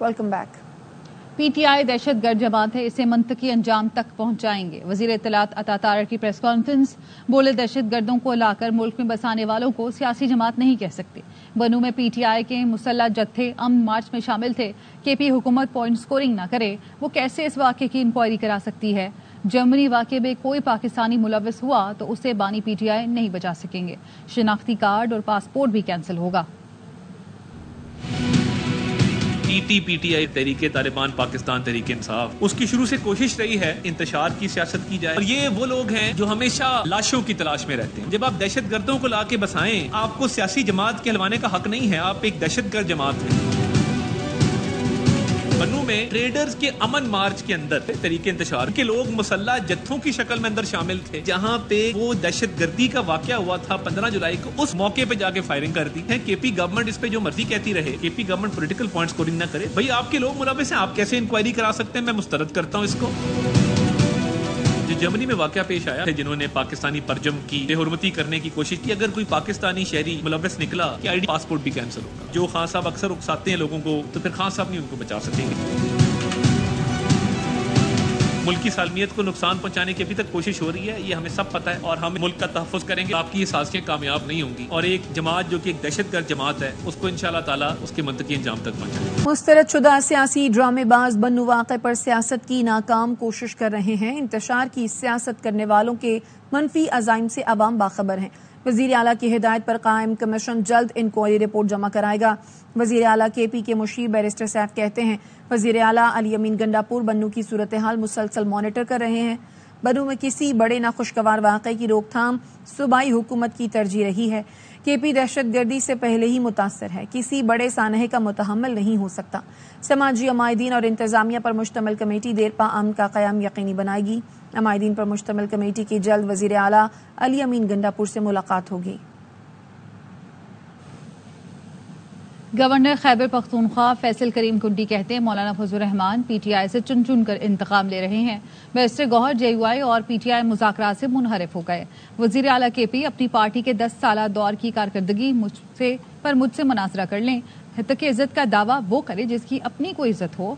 Welcome back. PTI दहशत गर्द जमात है, इसे मंतकी अंजाम तक पहुंचाएंगे। वजीर इत्तलात अता तारर की प्रेस कॉन्फ्रेंस, बोले दहशत गर्दों को लाकर मुल्क में बसाने वालों को सियासी जमात नहीं कह सकते। बनू में PTI के मुसल्लह जत्थे अमन मार्च में शामिल थे। KP हुकूमत पॉइंट स्कोरिंग न करे, वो कैसे इस वाक़े की इंक्वायरी करा सकती है? जर्मनी वाक़े में कोई पाकिस्तानी मुलव्वस हुआ तो उसे बानी PTI नहीं बचा सकेंगे। शिनाख्ती कार्ड और पासपोर्ट भी कैंसिल होगा। PTI तहरीके तालिबान पाकिस्तान तहरीके इंसाफ, उसकी शुरू से कोशिश रही है इंतशार की सियासत की जाए। और ये वो लोग हैं जो हमेशा लाशों की तलाश में रहते हैं। जब आप दहशत गर्दों को ला के बसाएं, आपको सियासी जमात कहलवाने का हक नहीं है, आप एक दहशत गर्द जमात हैं। बनू में ट्रेडर्स के अमन मार्च के अंदर तरीके इंतशार के लोग मुसल्ला जत्थों की शक्ल में अंदर शामिल थे, जहां पे वो दहशत गर्दी का वाकया हुआ था 15 जुलाई को। उस मौके पे जाके फायरिंग कर दी है। KP गवर्नमेंट इस पे जो मर्जी कहती रहे, KP government political point scoring ना करे। भाई आपके लोग मुलव्वस हैं, आप कैसे इंक्वायरी करा सकते हैं? मैं मुस्तरद करता हूँ इसको। जो जर्मनी में वाकया पेश आया है, जिन्होंने पाकिस्तानी परचम की बेहुरमती करने की कोशिश की, अगर कोई पाकिस्तानी शहरी मुलव्वस निकला कि ID पासपोर्ट भी कैंसिल होगा। जो खान साहब अक्सर उकसाते हैं लोगों को, तो फिर खान साहब नहीं उनको बचा सकेंगे। मुल्क की सालमियत को नुकसान पहुंचाने की अभी तक कोशिश हो रही है, ये हमें सब पता है, और हम मुल्क का तहफ़्फ़ुज़ करेंगे। आपकी ये साजिशें कामयाब नहीं होंगी, और एक जमात जो कि एक दहशतगर्द जमात है, उसको इंशाअल्लाह ताला उसके मंतकी अंजाम तक पहुंचाएंगे। मुस्तरद शुदा सियासी ड्रामेबाज बनू वाक़े पर सियासत की नाकाम कोशिश कर रहे हैं। इंतशार की सियासत करने वालों के मनफी अज़ाइम से अवाम बाखबर हैं। वज़ीर आला की हिदायत पर कायम कमीशन जल्द इंक्वायरी रिपोर्ट जमा कराएगा। वज़ीर आला KP के मुशीर बैरिस्टर सैफ कहते हैं, वज़ीर आला अली अमीन गंडापुर बनू की सूरत हाल मुसलसल मॉनिटर कर रहे हैं। बनू में किसी बड़े नाखुशगवार वाक़े की रोकथाम सूबाई हुकूमत की तरजीह रही है। KP दहशत गर्दी से पहले ही मुतासर है, किसी बड़े सानहे का मुतहम्मिल नहीं हो सकता। समाजी अमायदीन और इंतजामिया पर मुश्तमिल कमेटी देरपा अमन का क़याम यकीनी बनाएगी। अमायदीन पर मुश्तमिल कमेटी की जल्द वज़ीर आला अली अमीन गंडापुर से मुलाकात होगी। गवर्नर खैबर पख्तूनख्वा फैसल करीम कुंडी कहते हैं, मौलाना फजल रहमान PTI से चुन चुन कर इंतकाम ले रहे हैं। बैरिस्टर गौहर JUI और PTI मुज़ाकरात से मुनहरिफ हो गए। वज़ीर आला KP अपनी पार्टी के 10 साला दौर की कारकर्दगी मुझसे मुनाजरा कर लें। हत्तके इज्जत का दावा वो करे जिसकी अपनी कोई इज्जत हो।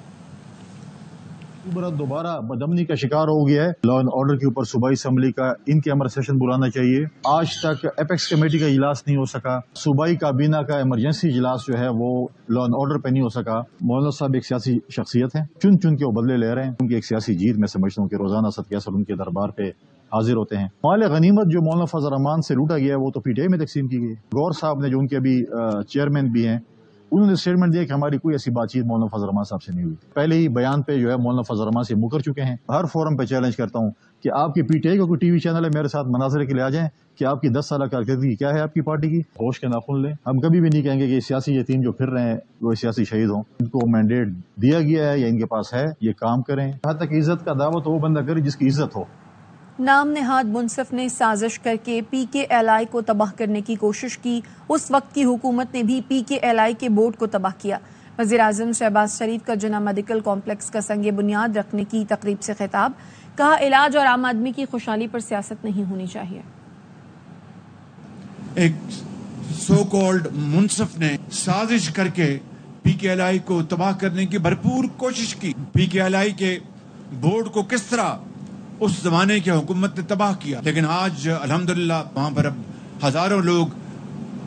दोबारा बदमनी का शिकार हो गया है। लॉ एंड ऑर्डर के ऊपर सूबाई असम्बली का इनके अमर सेशन बुलाना चाहिए। आज तक एपेक्स कमेटी का इजलास नहीं हो सका। सूबाई काबीना का इमरजेंसी इजलास जो है वो लॉ एंड ऑर्डर पे नहीं हो सका। मौलाना साहब एक सियासी शख्सियत है, चुन चुन के वो बदले ले रहे हैं। उनकी एक सियासी जीत मैं समझता हूँ कि रोजाना सदके असर उनके दरबार पे हाजिर होते हैं। माल गनीमत जो मौलाना फजल रहमान से लूटा गया वो तो PTI में तकसीम की गई। गौर साहब ने जो उनके अभी चेयरमैन भी हैं, उन्होंने स्टेटमेंट दिया कि हमारी कोई ऐसी बातचीत मौलाना फजल रहमान साहब से नहीं हुई। पहले ही बयान पे जो है मौलाना फजल रहमान से मुकर चुके हैं। हर फोरम पे चैलेंज करता हूँ कि आपकी PTI का कोई TV चैनल है, मेरे साथ मनाजरे के लिए आ जाएं कि आपकी 10 साल कारकर्दगी क्या है आपकी पार्टी की। होश के नाखून लें। हम कभी भी नहीं कहेंगे कि सियासी यतीम जो फिर रहे हैं वो सियासी शहीद हों। इनको मैंडेट दिया गया है या इनके पास है, ये काम करें। यहाँ तक इज्जत का दावा तो वो बंदा करे जिसकी इज्जत हो। नाम नेहाद मुंसफ ने साजिश करके PKLI को तबाह करने की कोशिश की। उस वक्त की हुकूमत ने भी PKLI के बोर्ड को तबाह किया। वज़ीर आज़म शहबाज शरीफ का जिना मेडिकल कॉम्प्लेक्स का संगे बुनियाद रखने की तकरीब से खिताब, कहा इलाज और आम आदमी की खुशहाली पर सियासत नहीं होनी चाहिए। एक सो कॉल्ड मुंसफ ने साजिश करके PKLI को तबाह करने की भरपूर कोशिश की। PKLI के बोर्ड को किस तरह उस जमाने की हुकूमत ने तबाह किया, लेकिन आज अल्हम्दुलिल्लाह वहाँ पर अब हजारों लोग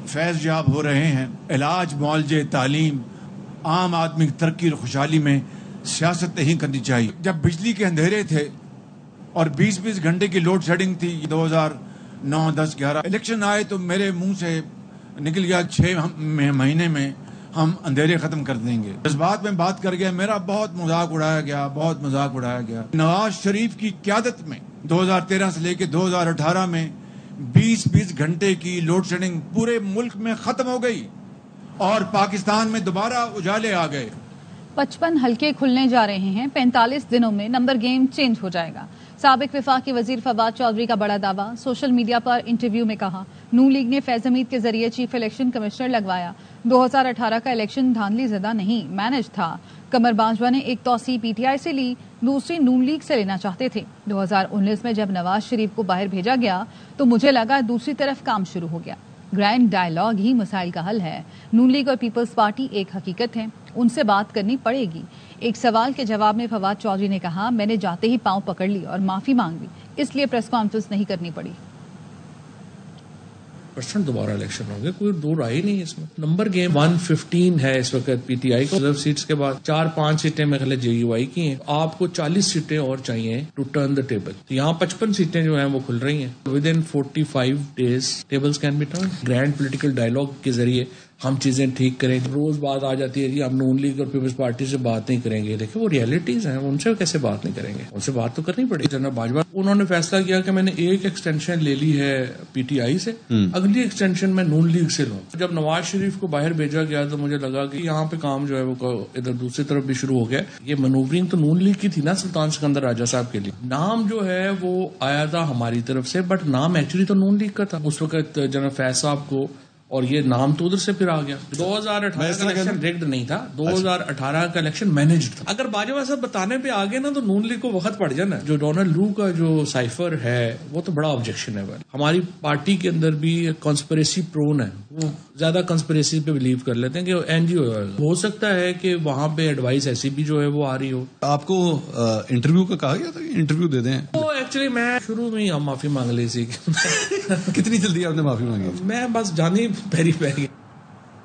फैज़ याब हो रहे हैं। इलाज, मुआलजे, तालीम, आम आदमी की तरक्की और खुशहाली में सियासत नहीं करनी चाहिए। जब बिजली के अंधेरे थे और 20-20 घंटे की लोड शेडिंग थी 2009, 10, 11 इलेक्शन आए तो मेरे मुंह से निकल गया 6 महीने में हम अंधेरे खत्म कर देंगे। इस बात में बात कर गया, मेरा बहुत मजाक उड़ाया गया। नवाज शरीफ की क़यादत में 2013 से लेकर 2018 में 20-20 घंटे की लोड शेडिंग पूरे मुल्क में खत्म हो गई और पाकिस्तान में दोबारा उजाले आ गए। 55 हल्के खुलने जा रहे हैं। 45 दिनों में नंबर गेम चेंज हो जाएगा। साबिक वफाकी वजीर फवाद चौधरी का बड़ा दावा। सोशल मीडिया पर इंटरव्यू में कहा, नून लीग ने फैज हमीद के जरिए चीफ इलेक्शन कमिश्नर लगवाया। 2018 का इलेक्शन धांधली ज़दा नहीं, मैनेज था। कमर बाजवा ने एक तौसी PTI से ली, दूसरी नून लीग से लेना चाहते थे। 2019 में जब नवाज शरीफ को बाहर भेजा गया तो मुझे लगा दूसरी तरफ काम शुरू हो गया। گرینڈ ڈائلاگ ہی مسائل کا حل ہے. نون لیگ اور پیپلز پارٹی ایک حقیقت ہے, ان سے بات کرنی پڑے گی. ایک سوال کے جواب میں فواد چودھری نے کہا, میں نے جاتے ہی پاؤں پکڑ لی اور معافی مانگ لی, اس لیے پریس کانفرنس نہیں کرنی پڑی. دوبارہ الیکشن ہو گئے, کوئی دو رائے نہیں اس میں. نمبر گیم 115 ہے اس وقت پی ٹی آئی کو. ریزرو سیٹس کے بعد 4-5 سیٹیں میں خیال جے یو آئی کی ہیں. آپ کو 40 سیٹیں اور چاہیے ٹو ٹرن دا ٹیبل. یہاں 55 سیٹیں جو ہیں وہ کھل رہی ہیں. Within 45 days tables can be turn. Grand political dialogue کے ذریعے ہم چیزیں ٹھیک کریں. روز بات آ جاتی ہے جی ہم نون لیگ اور پیپلز پارٹی سے بات نہیں کریں گے. دیکھیں وہ ریئلٹیز ہیں, ان سے کیسے بات نہیں کریں گے, ان سے بات تو کرنی پڑے گی. جناب باجوہ انہوں نے فیصلہ کیا کہ میں نے ایک ایکسٹینشن لے لی ہے پی ٹی آئی سے, اگلی ایکسٹینشن میں نون لیگ سے لوں. جب نواز شریف کو باہر بھیجا گیا تو مجھے لگا کہ یہاں پہ کام جو ہے وہ ادھر دوسری طرف بھی شروع ہو گیا. یہ مینوورنگ تو نون لیگ کی تھی نا سلطان سکندر راجہ صاحب کے لیے. نام جو ہے وہ آیا تھا ہماری طرف سے, بٹ نام ایکچولی تو نون لیگ کا تھا اس وقت جناب فیض صاحب کو, اور یہ نام تو ادھر سے پھر آ گیا. 2018 کا الیکشن ریگڈ نہیں تھا, 2018 کا الیکشن مینجڈ تھا. اگر باجوہ صاحب بتانے پہ آگے نا تو نون لیگ کو وقت پڑ جانا. جو ڈونلڈ لو کا جو سائفر ہے وہ تو بڑا آبجیکشن ہے. ہماری پارٹی کے اندر بھی کنسپریسی پرون ہے, وہ زیادہ کنسپریسی پہ بلیو کر لیتے ہیں کہ این جی او ہو سکتا ہے کہ وہاں پہ ایڈوائس ایسی بھی جو ہے وہ آ رہی ہو. آپ کو انٹرویو کا کہا گیا تھا کہ انٹرویو دے دیں؟ تو ایکچولی میں شروع میں ہی معافی مانگ لی تھی. کتنی جلدی آپ نے معافی مانگی؟ میں بس جانی پیری پیری.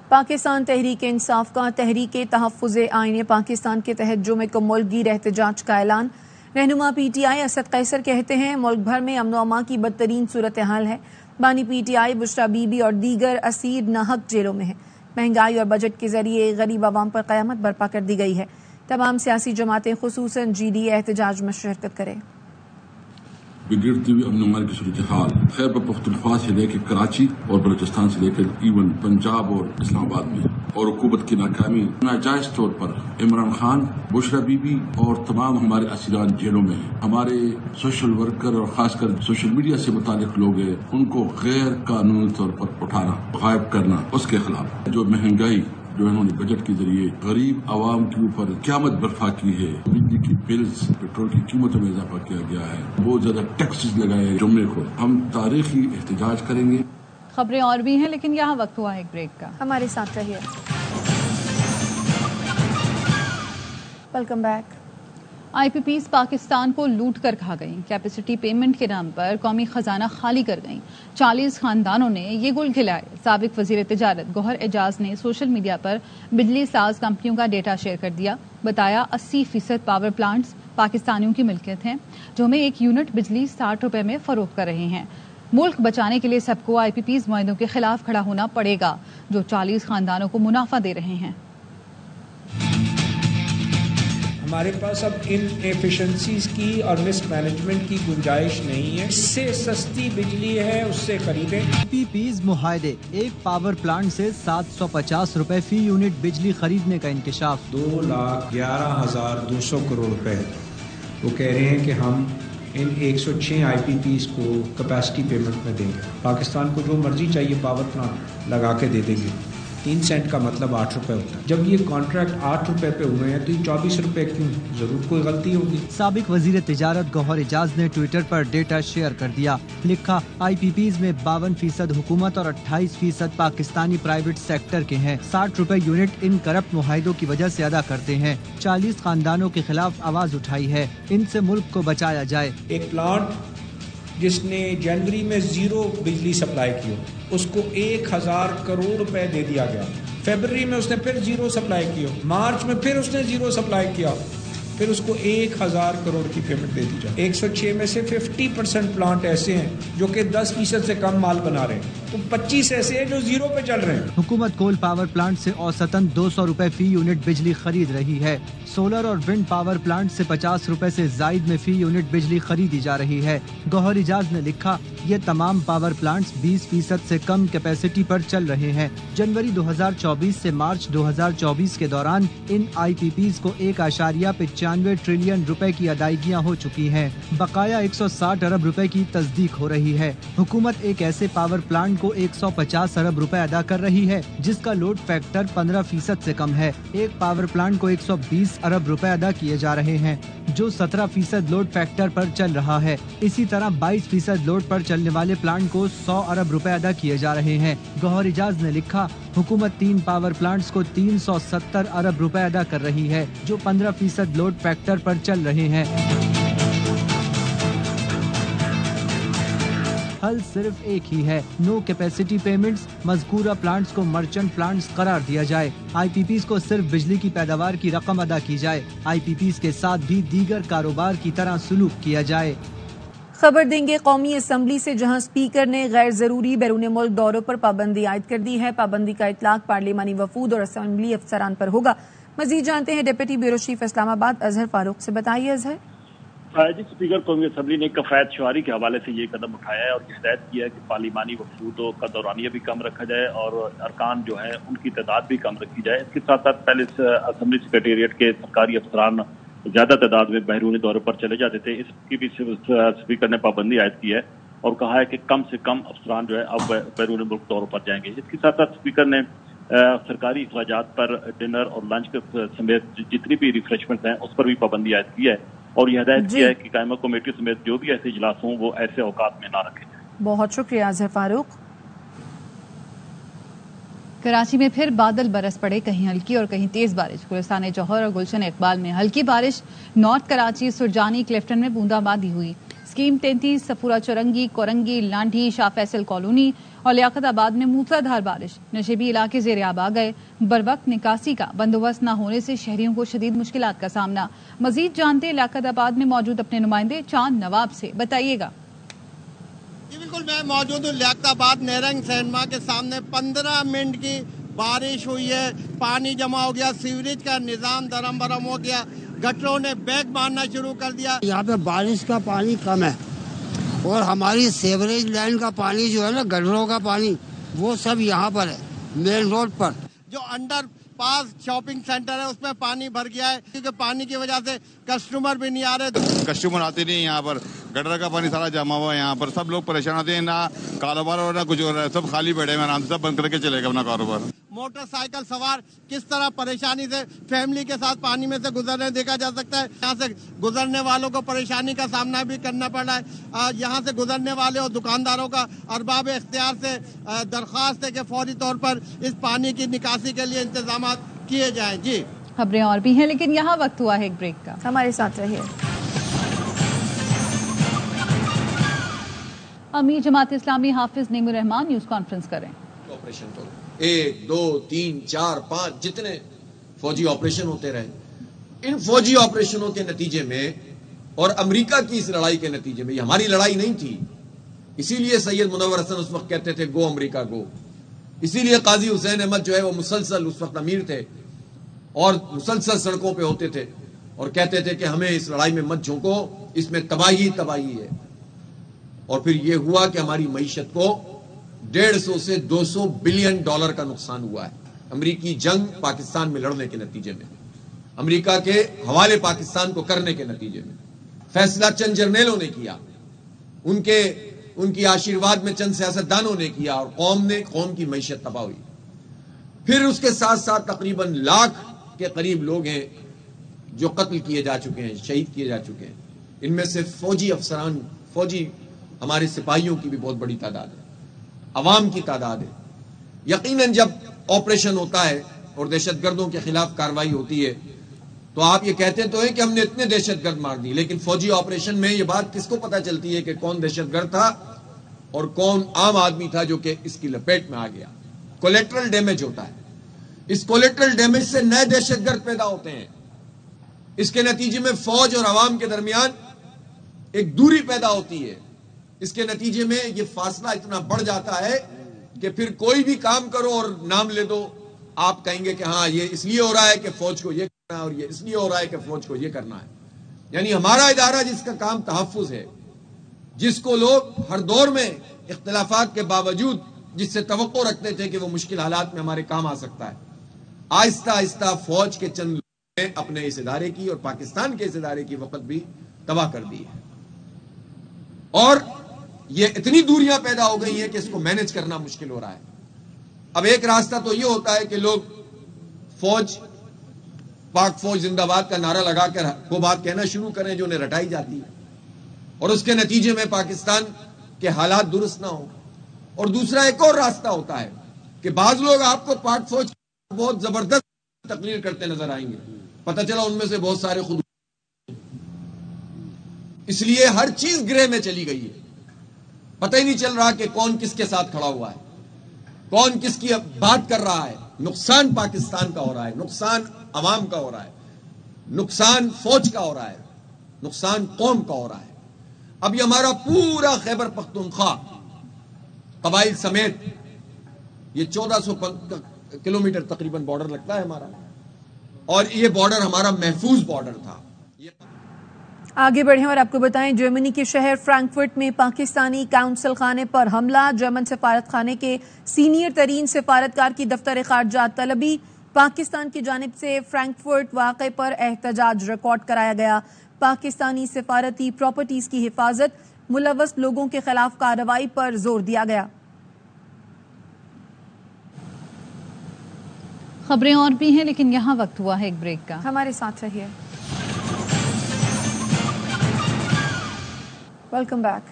پاکستان تحریک انصاف کا تحریک تحفظ آئین پاکستان کے تحت جمعے کو ملک گیر احتجاج کا اعلان. رہنما پی ٹی آئی اسد قیصر کہتے ہیں ملک بھر میں امن و امان کی بدترین صورتحال ہے. بانی P T I Bushra be be اور دیگر اسیر ناحق جیلوں میں ہیں. مہنگائی اور بجٹ کے ذریعے غریب عوام پر قیامت برپا کر دی گئی ہے. تمام سیاسی جماعتیں خصوصاً جی ڈی اے احتجاج میں شرکت کریں. بگڑتی ہوئی امن و امان کی صورتحال خیبر پختونخوا سے لے کے کراچی اور بلوچستان سے لے کر ایون پنجاب اور اسلام آباد میں, اور حکومت کی ناکامی ناجائز طور پر عمران خان, بشرا بی بی اور تمام ہمارے اسیران جیلوں میں ہیں. ہمارے سوشل ورکر اور خاص کر سوشل میڈیا سے متعلق لوگ ہیں, ان کو غیر قانونی طور پر اٹھانا, غائب کرنا, اس کے خلاف جو مہنگائی جو انہوں نے بجٹ کے ذریعے غریب عوام کے اوپر قیامت برپا کی ہے. بجلی کی بلز, پیٹرول کی قیمتوں میں اضافہ کیا گیا ہے, بہت زیادہ ٹیکسز لگائے. جمعے کو ہم تاریخی احتجاج کریں گے. خبریں اور بھی ہیں لیکن یہاں وقت ہوا ایک بریک کا. ہمارے ساتھ رہیے. Welcome back. I P Ps Pakistan کو لوٹ کر کھا گئیں. کیپیسٹی پیمنٹ کے نام پر قومی خزانہ خالی کر گئیں. 40 خاندانوں نے یہ گل کھلائے. سابق وزیر تجارت گوہر اعجاز نے سوشل میڈیا پر بجلی ساز کمپنیوں کا ڈیٹا شیئر کر دیا. بتایا 80% پاور پلانٹس پاکستانیوں کی ملکیت ہیں جو ہمیں 1 یونٹ بجلی 60 روپے میں فروخت کر رہے ہیں. ملک بچانے کے لیے سب کو آئی پی پیز معاہدوں کے خلاف کھڑا ہونا پڑے گا جو 40 خاندانوں کو منافع دے رہے ہیں. ہمارے پاس اب ان ایفیشنسیز کی اور مس مینجمنٹ کی گنجائش نہیں ہے. اس سے سستی بجلی ہے اس سے خریدیں. پی پیز معاہدے, ایک پاور پلانٹ سے 750 روپے فی یونٹ بجلی خریدنے کا انکشاف. 2,11,200 کروڑ روپے وہ کہہ رہے ہیں کہ ہم ان 106 آئی پی پیز کو کیپیسٹی پیمنٹ میں دیں گے. پاکستان کو جو مرضی چاہیے پاور پلانٹ لگا کے دے دیں گے. 3 سینٹ کا مطلب 8 روپے ہوتا ہے. جب یہ کانٹریکٹ 8 روپے پہ ہوئے ہیں تو یہ 24 روپے کیوں؟ ضرور کوئی غلطی ہوگی. سابق وزیر تجارت گوہر اعجاز نے ٹویٹر پر ڈیٹا شیئر کر دیا. لکھا آئی پی پیز میں 52% حکومت اور 28% پاکستانی پرائیویٹ سیکٹر کے ہیں. 60 روپے یونٹ ان کرپٹ معاہدوں کی وجہ سے ادا کرتے ہیں. 40 خاندانوں کے خلاف آواز اٹھائی ہے. ان سے ملک کو بچایا جائے. ایک پلانٹ جس نے جنوری میں 0 بجلی سپلائی کی ہو اس کو 1,000 کروڑ روپے دے دیا گیا. فیبرری میں اس نے پھر 0 سپلائی کی ہو, مارچ میں پھر اس نے 0 سپلائی کیا, پھر اس کو 1,000 کروڑ کی پیمنٹ دے دی جائے. 106 میں سے 50% پلانٹ ایسے ہیں جو کہ 10% سے کم مال بنا رہے ہیں, تو 25 ایسے ہیں جو 0 پہ چل رہے ہیں. حکومت کول پاور پلانٹ سے اوسطاً 200 روپے فی یونٹ بجلی خرید رہی ہے. سولر اور ونڈ پاور پلانٹ سے 50 روپے سے زائد میں فی یونٹ بجلی خریدی جا رہی ہے. گوہر اعجاز نے لکھا یہ تمام پاور پلانٹس 20% سے کم کیپیسٹی پر چل رہے ہیں. جنوری 2024 سے مارچ 2024 کے دوران ان آئی پی پیز کو 1.95 95 ट्रिलियन रुपए की अदायगियां हो चुकी हैं। बकाया 160 अरब रुपए की तस्दीक हो रही है। हुकूमत एक ऐसे पावर प्लांट को 150 अरब रुपए अदा कर रही है जिसका लोड फैक्टर 15% से कम है। एक पावर प्लांट को 120 अरब रुपए अदा किए जा रहे हैं जो 17% लोड फैक्टर पर चल रहा है। इसी तरह 22% लोड पर चलने वाले प्लांट को 100 अरब रुपए अदा किए जा रहे हैं। गौहर इजाज ने लिखा, हुकूमत 3 पावर प्लांट्स को 370 अरब रुपए अदा कर रही है जो 15% लोड फैक्टर पर चल रहे हैं। हल सिर्फ एक ही है, नो कैपेसिटी पेमेंट्स। मज़कूरा प्लांट्स को मर्चेंट प्लांट्स करार दिया जाए। IPPs को सिर्फ बिजली की पैदावार की रकम अदा की जाए। IPPs के साथ भी दीगर कारोबार की तरह सलूक किया जाए। खबर देंगे कौमी असम्बली से, जहां स्पीकर ने गैर जरूरी बैरून मुल्क दौरों पर पाबंदी आयद कर दी है। पाबंदी का इतलाक पार्लिमानी वफूद और असम्बली अफसरान पर होगा। मजीद जानते हैं deputy bureau chief Islamabad Azhar Farooq से। बताइए अजहर। जी, स्पीकर कौमी असम्बली ने कफायत शुआरी के हवाले से ये कदम उठाया है और हिदायत किया है कि पार्लिमानी वफूदों का दौरानिया भी कम रखा जाए और अरकान जो है उनकी तादाद भी कम रखी जाए। इसके साथ साथ पहले असम्बली सेक्रेटेरिएट के सरकारी अफसरान ज्यादा तादाद में बैरूनी दौरे पर चले जाते थे, इसकी भी स्पीकर ने पाबंदी आयद की है और कहा है कि कम से कम अफसरान जो है अब बैरूनी मुल्क दौरों पर जाएंगे। इसके साथ साथ स्पीकर ने सरकारी अखराजात पर डिनर और लंच के समेत जितनी भी रिफ्रेशमेंट हैं उस पर भी पाबंदी आयद की है और यह हिदायत किया है कि कायमा कमेटी समेत जो भी ऐसे इजलास हों वो ऐसे औकात में ना रखे जाए। बहुत शुक्रिया अजहर फारूक। कराची में फिर बादल बरस पड़े, कहीं हल्की और कहीं तेज बारिश। गुलिस्तान जौहर और गुलशन इकबाल में हल्की बारिश। नॉर्थ कराची, सुरजानी, क्लिफ्टन में बूंदाबांदी हुई। स्कीम 33, सफूरा चौरंगी, कोरंगी, लांढी, शाह फैसल कॉलोनी और लियाकताबाद में मूसलाधार बारिश। नशेबी इलाके ज़ेर-ए-आब आ गए। बरवक्त निकासी का बंदोबस्त न होने से शहरियों को शदीद मुश्किलात का सामना। मजीद जानते लियाकताबाद में मौजूद अपने नुमाइंदे चांद नवाब से। बताइएगा। बिल्कुल, मैं मौजूद हूँ लियाकताबाद नेरंग सिनेमा के सामने। 15 मिनट की बारिश हुई है, पानी जमा हो गया, सीवरेज का निजाम दरम बरम हो गया, गटरों ने बैग मारना शुरू कर दिया। यहाँ पे बारिश का पानी कम है और हमारी सीवरेज लाइन का पानी जो है ना, गटरों का पानी, वो सब यहाँ पर है मेन रोड पर। जो अंडर पास शॉपिंग सेंटर है उसमें पानी भर गया है क्योंकि पानी की वजह से कस्टमर भी नहीं आ रहे। कस्टमर आते नहीं, यहाँ पर गटर का पानी सारा जमा हुआ है। यहाँ पर सब लोग परेशान होते हैं, ना कारोबार और ना कुछ हो रहा है, सब खाली बैठे हैं, आराम से सब बंद करके चलेगा अपना कारोबार। मोटरसाइकिल सवार किस तरह परेशानी से फैमिली के साथ पानी में से गुजरने देखा जा सकता है। यहाँ से गुजरने वालों को परेशानी का सामना भी करना पड़ रहा है। यहाँ से गुजरने वाले और दुकानदारों का अरबाब इख्तियार से दरख्वास्त है कि फौरी तौर पर इस पानी की निकासी के लिए इंतजाम किए जाएं। जी, खबरें और भी हैं लेकिन यहाँ वक्त हुआ है एक ब्रेक का। हमारे साथ रहिए। अमीर जमात इस्लामी हाफिज नेमुर रहमान न्यूज कॉन्फ्रेंस करें। ऑपरेशन तो 1, 2, 3, 4, 5 जितने फौजी ऑपरेशन होते रहे, इन फौजी ऑपरेशनों के नतीजे में और अमेरिका की इस लड़ाई के नतीजे में, ये हमारी लड़ाई नहीं थी, इसीलिए सैयद मुनव्वर हसन उस वक्त कहते थे गो अमेरिका गो। इसीलिए काजी हुसैन अहमद जो है वो मुसलसल उस वक्त अमीर थे और मुसलसल सड़कों पे होते थे और कहते थे कि हमें इस लड़ाई में मत झोंको, इसमें तबाही तबाही है। और फिर ये हुआ कि हमारी मईशत को 150 से 200 बिलियन डॉलर का नुकसान हुआ है अमरीकी जंग पाकिस्तान में लड़ने के नतीजे में, अमरीका के हवाले पाकिस्तान को करने के नतीजे में। फैसला चंद जर्नेलों ने किया, उनकी आशीर्वाद में चंद सियासतदानों ने किया और कौम की मईशत तबाह हुई। फिर उसके साथ साथ तकरीबन 1 लाख के करीब लोग हैं जो कत्ल किए जा चुके हैं, शहीद किए जा चुके हैं। इनमें से फौजी अफसरान, फौजी हमारे सिपाहियों की भी बहुत बड़ी तादाद है, अवाम की तादाद है। यकीनन जब ऑपरेशन होता है और दहशतगर्दों के खिलाफ कार्रवाई होती है तो आप ये कहते तो हैं कि हमने इतने दहशतगर्द मार दिए, लेकिन फौजी ऑपरेशन में ये बात किसको पता चलती है कि कौन दहशतगर्द था और कौन आम आदमी था जो कि इसकी लपेट में आ गया। कोलेटरल डैमेज होता है, इस कोलेटरल डैमेज से नए दहशतगर्द पैदा होते हैं। इसके नतीजे में फौज और अवाम के दरमियान एक दूरी पैदा होती है। इसके नतीजे में ये फासला इतना बढ़ जाता है कि फिर कोई भी काम करो और नाम ले दो, आप कहेंगे कि हाँ ये इसलिए हो रहा है कि फौज को ये करना है और ये इसलिए हो रहा है कि फौज को ये करना है। यानी हमारा इदारा जिसका काम तहफ्फुज है, जिसको लोग हर दौर में इख्तिलाफात के बावजूद जिससे तवक्को रखते थे कि वो मुश्किल हालात में हमारे काम आ सकता है, आहिस्ता आहिस्ता फौज के चंद اپنے اس ادارے کی اور پاکستان کے اس ادارے کی وقت بھی تباہ کر دی ہے، اور یہ اتنی دوریاں پیدا ہو گئی ہیں کہ اس کو مینج کرنا مشکل ہو رہا ہے۔ اب ایک راستہ تو یہ ہوتا ہے کہ لوگ فوج، پاک فوج زندہ باد کا نعرہ لگا کر وہ بات کہنا شروع کریں جو انہیں رٹائی جاتی ہے، اور اس کے نتیجے میں پاکستان کے حالات درست نہ ہوں۔ اور دوسرا ایک اور راستہ ہوتا ہے کہ بعض لوگ آپ کو پاک فوج بہت زبردست تقریر کرتے نظر آئیں گے، پتہ چلا ان میں سے بہت سارے خود، اس لیے ہر چیز گرے میں چلی گئی ہے، پتہ ہی نہیں چل رہا کہ کون کس کے ساتھ کھڑا ہوا ہے، کون کس کی بات کر رہا ہے۔ نقصان پاکستان کا ہو رہا ہے، نقصان عوام کا ہو رہا ہے، نقصان فوج کا ہو رہا ہے، نقصان قوم کا ہو رہا ہے۔ اب یہ ہمارا پورا خیبر پختونخوا قبائل سمیت یہ 1400 کلومیٹر تقریباً بارڈر لگتا ہے ہمارا، اور یہ بارڈر ہمارا محفوظ بارڈر تھا۔ آگے بڑھیں اور آپ کو بتائیں، جرمنی کے شہر فرینکفرٹ میں پاکستانی قونصل خانے پر حملہ، جرمن سفارت خانے کے سینئر ترین سفارتکار کی دفتر خارجہ طلبی، پاکستان کی جانب سے فرینکفرٹ واقعے پر احتجاج ریکارڈ کرایا گیا۔ پاکستانی سفارتی پراپرٹیز کی حفاظت، ملوث لوگوں کے خلاف کارروائی پر زور دیا گیا۔ خبریں اور بھی ہیں لیکن یہاں وقت ہوا ہے ایک بریک کا، ہمارے ساتھ رہیے۔ Welcome back.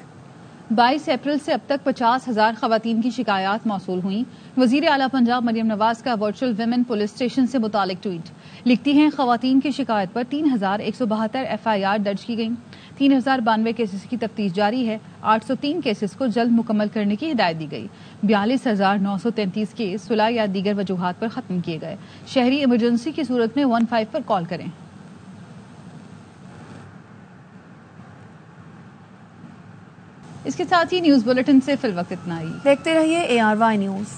22 اپریل سے اب تک 50,000 خواتین کی شکایات موصول ہوئیں۔ وزیر اعلیٰ پنجاب مریم نواز کا ورچوئل ویمن پولیس اسٹیشن سے متعلق ٹویٹ، لکھتی ہیں خواتین کی شکایت پر 3,172 FIR درج کی گئیں، 3,092 کیسز کی تفتیش جاری ہے، 803 کیسز کو جلد مکمل کرنے کی ہدایت دی گئی، 42,933 کیس صلح یا دیگر وجوہات پر ختم کیے گئے۔ شہری ایمرجنسی کی صورت میں 15 پر کال کریں۔ اس کے ساتھ ہی نیوز بلیٹن سے فی الوقت اتنا ہی، دیکھتے رہیے ARY نیوز۔